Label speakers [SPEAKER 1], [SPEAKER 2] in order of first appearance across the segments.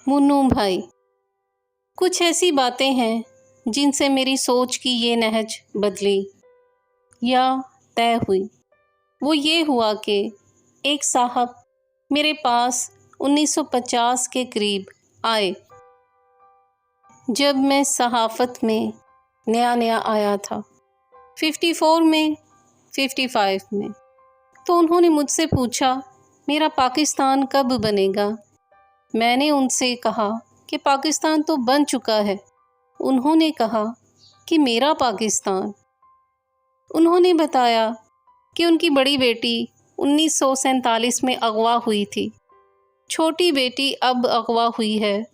[SPEAKER 1] मुन्नू भाई, कुछ ऐसी बातें हैं जिनसे मेरी सोच की ये नहज बदली या तय हुई। वो ये हुआ कि एक साहब मेरे पास 1950 के करीब आए, जब मैं सहाफ़त में नया नया आया था, 54 में 55 में। तो उन्होंने मुझसे पूछा मेरा पाकिस्तान कब बनेगा। मैंने उनसे कहा कि पाकिस्तान तो बन चुका है। उन्होंने कहा कि मेरा पाकिस्तान। उन्होंने बताया कि उनकी बड़ी बेटी 1947 में अगवा हुई थी, छोटी बेटी अब अगवा हुई है।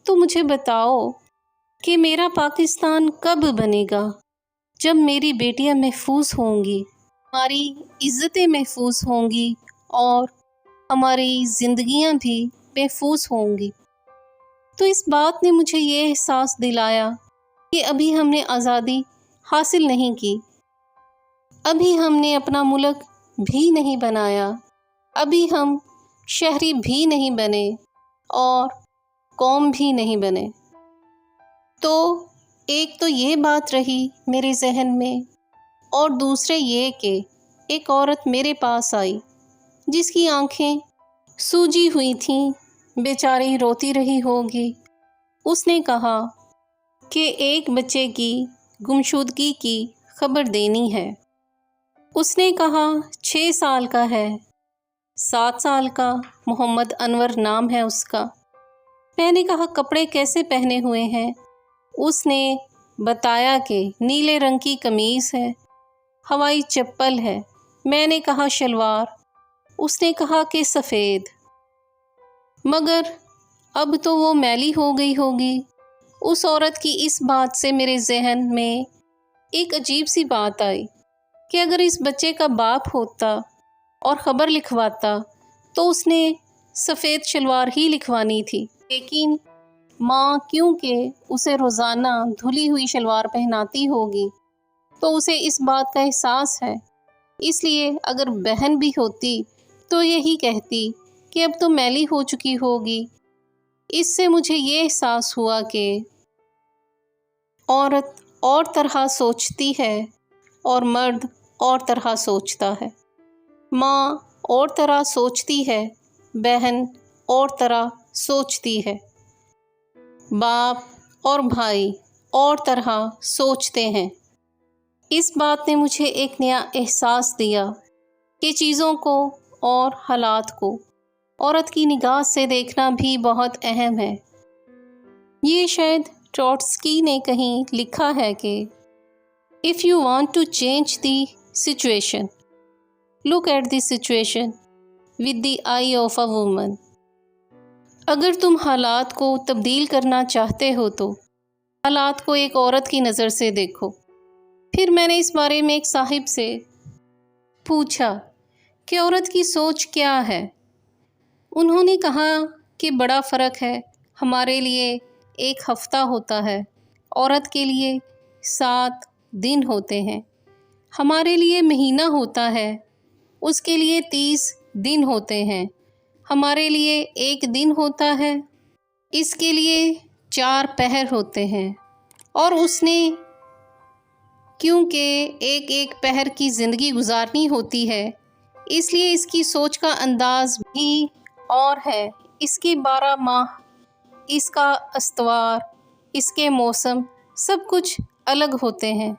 [SPEAKER 1] तो मुझे बताओ कि मेरा पाकिस्तान कब बनेगा, जब मेरी बेटियां महफूज होंगी, हमारी इज़्ज़तें महफूज होंगी और हमारी ज़िंदगियां भी महफूज होंगी। तो इस बात ने मुझे ये एहसास दिलाया कि अभी हमने आज़ादी हासिल नहीं की, अभी हमने अपना मुल्क भी नहीं बनाया, अभी हम शहरी भी नहीं बने और कौम भी नहीं बने। तो एक तो ये बात रही मेरे जहन में, और दूसरे ये कि एक औरत मेरे पास आई जिसकी आंखें सूजी हुई थीं, बेचारी रोती रही होगी। उसने कहा कि एक बच्चे की गुमशुदगी की खबर देनी है। उसने कहा 6 साल का है, 7 साल का, मोहम्मद अनवर नाम है उसका। मैंने कहा कपड़े कैसे पहने हुए हैं। उसने बताया कि नीले रंग की कमीज़ है, हवाई चप्पल है। मैंने कहा शलवार। उसने कहा कि सफ़ेद। मगर अब तो वो मैली हो गई होगी। उस औरत की इस बात से मेरे जहन में एक अजीब सी बात आई कि अगर इस बच्चे का बाप होता और ख़बर लिखवाता तो उसने सफ़ेद शलवार ही लिखवानी थी। लेकिन माँ क्योंकि उसे रोज़ाना धुली हुई शलवार पहनाती होगी तो उसे इस बात का एहसास है, इसलिए अगर बहन भी होती तो यही कहती कि अब तो मैली हो चुकी होगी। इससे मुझे ये एहसास हुआ कि औरत और तरह सोचती है और मर्द और तरह सोचता है। माँ और तरह सोचती है, बहन और तरह सोचती है, बाप और भाई और तरह सोचते हैं। इस बात ने मुझे एक नया एहसास दिया कि चीज़ों को और हालात को औरत की निगाह से देखना भी बहुत अहम है। ये शायद ट्रोट्स्की ने कहीं लिखा है कि if you want to change the situation, look at the situation with the eye of a woman. अगर तुम हालात को तब्दील करना चाहते हो तो हालात को एक औरत की नज़र से देखो। फिर मैंने इस बारे में एक साहिब से पूछा कि औरत की सोच क्या है। उन्होंने कहा कि बड़ा फ़र्क है, हमारे लिए एक हफ़्ता होता है, औरत के लिए 7 दिन होते हैं। हमारे लिए महीना होता है, उसके लिए 30 दिन होते हैं। हमारे लिए एक दिन होता है, इसके लिए 4 पहर होते हैं। और उसने क्योंकि एक एक पहर की ज़िंदगी गुजारनी होती है, इसलिए इसकी सोच का अंदाज़ भी और है। इसके 12 माह, इसका अस्तवार, इसके मौसम सब कुछ अलग होते हैं।